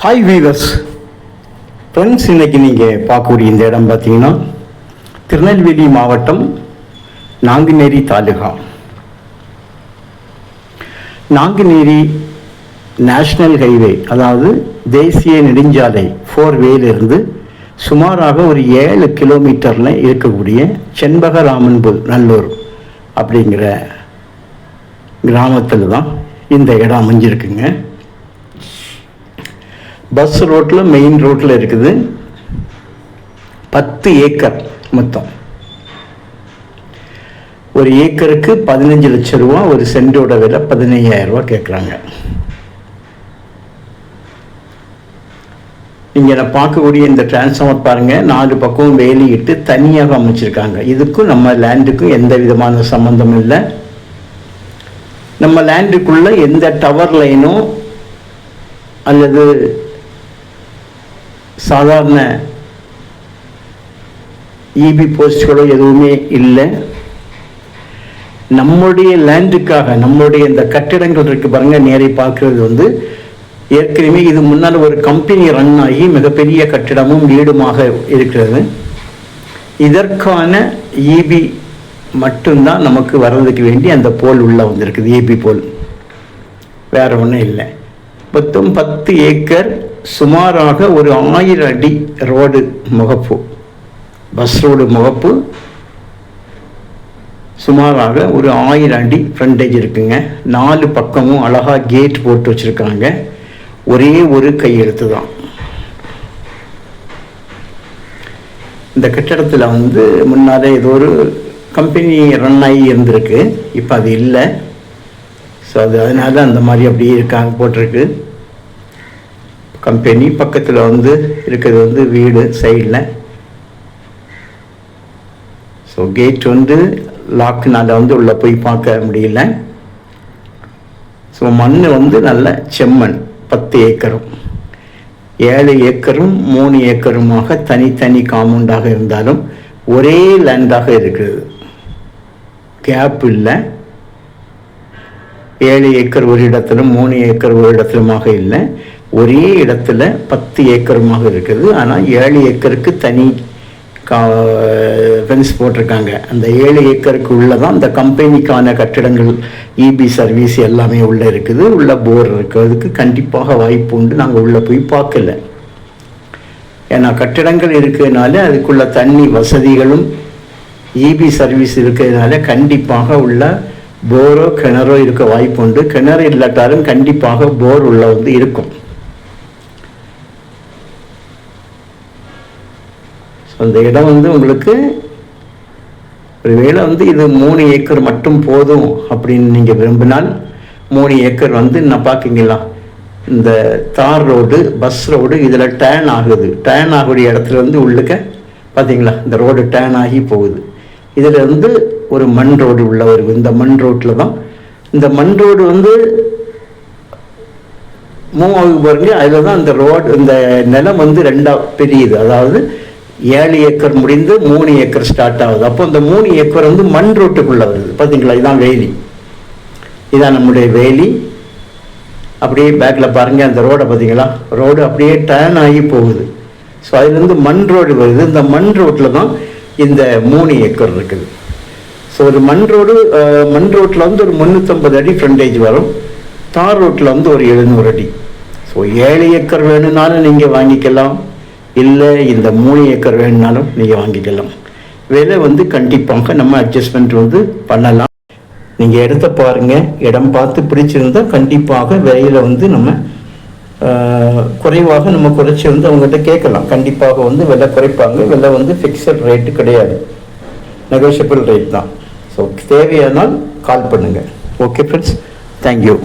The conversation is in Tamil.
ஹாய் வீவர்ஸ் ஃப்ரெண்ட்ஸ், இன்றைக்கி நீங்கள் பார்க்கக்கூடிய இந்த இடம் பார்த்தீங்கன்னா திருநெல்வேலி மாவட்டம் நாங்குநேரி தாலுகா. நாங்குநேரி நேஷ்னல் ஹைவே, அதாவது தேசிய நெடுஞ்சாலை 4வேலிருந்து சுமாராக ஒரு 7 கிலோமீட்டரில் இருக்கக்கூடிய செண்பகராமன் நல்லூர் அப்படிங்கிற கிராமத்தில் தான் இந்த இடம் அமைஞ்சிருக்குங்க. பஸ் ரோட்டில், மெயின் ரோட்டில் இருக்குது. 10 ஏக்கர் மொத்தம். ஒரு ஏக்கருக்கு 15 லட்சம் ரூபா, ஒரு சென்டோட விலை 15,000 ரூபா கேட்குறாங்க. இங்கே நான் பார்க்கக்கூடிய இந்த டிரான்ஸ்ஃபார்மர் பாருங்கள், 4 பக்கமும் வேலியிட்டு தனியாக அமைச்சிருக்காங்க. இதுக்கும் நம்ம லேண்டுக்கும் எந்த விதமான சம்மந்தம் இல்லை. நம்ம லேண்டுக்குள்ளே எந்த டவர் லைனோ அல்லது சாதாரண இபி போஸ்ட்களோ எதுவுமே இல்லை. நம்முடைய லேண்டுக்காக, நம்முடைய இந்த கட்டிடங்கள் இருக்கு பாருங்க, நேரை பார்க்கறது ஏற்கனவே இது முன்னால் ஒரு கம்பெனி ரன் ஆகி மிகப்பெரிய கட்டிடமும் வீடுமாக இருக்கிறது. இதற்கான இபி மட்டும்தான் நமக்கு வர்றதுக்கு வேண்டி அந்த போல் உள்ள வந்திருக்குது, ஏபி போல், வேற ஒன்றும் இல்லை. மொத்தம் 10 ஏக்கர், சுமாராக ஒரு 1000 அடி ரோடு முகப்பு, பஸ் ரோடு முகப்பு, சுமாராக ஒரு 1000 அடி ஃப்ரண்டேஜ் இருக்குங்க. 4 பக்கமும் அழகாக கேட் போட்டு வச்சுருக்காங்க. ஒரே ஒரு கையெழுத்து தான். இந்த கட்டிடத்தில் முன்னாலே ஏதோ ஒரு கம்பெனி ரன் ஆகி இருந்திருக்கு, இப்போ அது இல்லை. ஸோ அதனால அந்த மாதிரி அப்படியே இருக்காங்க, போட்டிருக்கு. கம்பெனி பக்கத்தில் இருக்கிறது வீடு சைடில். ஸோ கேட் லாக்குனால உள்ளே போய் பார்க்க முடியல. ஸோ மண் நல்ல செம்மண். 10 ஏக்கரும் 7 ஏக்கரும் 3 ஏக்கருமாக தனித்தனி காம்பவுண்டாக இருந்தாலும் ஒரே லேண்டாக இருக்குது. கேப் இல்லை. 7 ஏக்கர் ஒரு இடத்திலும் 3 ஏக்கர் ஒரு இடத்திலுமாக இல்லை, ஒரே இடத்துல 10 ஏக்கருமாக இருக்குது. ஆனால் 7 ஏக்கருக்கு தனி ஃபென்ஸ் போட்டிருக்காங்க. அந்த 7 ஏக்கருக்கு உள்ளே தான் இந்த கம்பெனிக்கான கட்டிடங்கள், இபி சர்வீஸ் எல்லாமே உள்ளே இருக்குது. உள்ள போர் இருக்கிறதுக்கு கண்டிப்பாக வாய்ப்பு உண்டு. நாங்கள் உள்ளே போய் பார்க்கல, ஏன்னா கட்டிடங்கள் இருக்கிறதுனால அதுக்குள்ள தண்ணி வசதிகளும் இபி சர்வீஸ் இருக்கிறதுனால கண்டிப்பாக உள்ள போரோ கிணறோ இருக்க வாய்ப்பு உண்டு. கிணறு இல்லாட்டாலும் கண்டிப்பாக போர் உள்ள இருக்கும். அந்த இடம் உங்களுக்கு ஒருவேளை இது 3 ஏக்கர் மட்டும் போதும் அப்படின்னு நீங்கள் விரும்பினால் 3 ஏக்கர் நான் பார்க்கிங்களா, இந்த தார் ரோடு, பஸ் ரோடு இதில் டேன் ஆகுது. டேன் ஆகக்கூடிய இடத்துல உள்ளுக்க பார்த்தீங்களா, இந்த ரோடு டேன் ஆகி போகுது. இதில் ஒரு மண் ரோடு உள்ள வருது. இந்த மண் ரோட்டில் தான் இந்த மண் ரோடு மூவ் ஆகி பாருங்க. அதில் தான் இந்த ரோடு, இந்த நிலம் 2ஆக பிரியுது. அதாவது 7 ஏக்கர் முடிந்து 3 ஏக்கர் ஸ்டார்ட் ஆகுது. அப்போ இந்த 3 ஏக்கர் மண் ரோட்டுக்குள்ளே வருது. பார்த்தீங்களா, இதுதான் வேலி, இதான் நம்முடைய வேலி. அப்படியே பேக்கில் பாருங்கள், அந்த ரோடை பார்த்தீங்களா, ரோடு அப்படியே டர்ன் ஆகி போகுது. ஸோ அதுலேருந்து மண் ரோடு வருது. இந்த மண் ரோட்டில் தான் இந்த 3 ஏக்கர் இருக்குது. ஸோ ஒரு மண் ரோட்டில் ஒரு 350 அடி ஃப்ரண்டேஜ் வரும். தார் ரோட்டில் ஒரு 700 அடி. ஸோ 7 ஏக்கர் வேணும்னாலும் நீங்கள் வாங்கிக்கலாம், இல்லை இந்த 3 ஏக்கர் வேணும்னாலும் நீங்கள் வாங்கிக்கலாம். விலை கண்டிப்பாக நம்ம அட்ஜஸ்ட்மெண்ட் பண்ணலாம். நீங்கள் இடத்த பாருங்கள், இடம் பார்த்து பிடிச்சிருந்தால் கண்டிப்பாக விலையில் நம்ம குறைவாக நம்ம குறைச்சி அவங்ககிட்ட கேட்கலாம். கண்டிப்பாக விலை குறைப்பாங்க. விலை ஃபிக்ஸட் ரேட்டு கிடையாது, நெகோஷியபிள் ரேட் தான். ஸோ தேவையானால் கால் பண்ணுங்கள். Okay friends, thank you.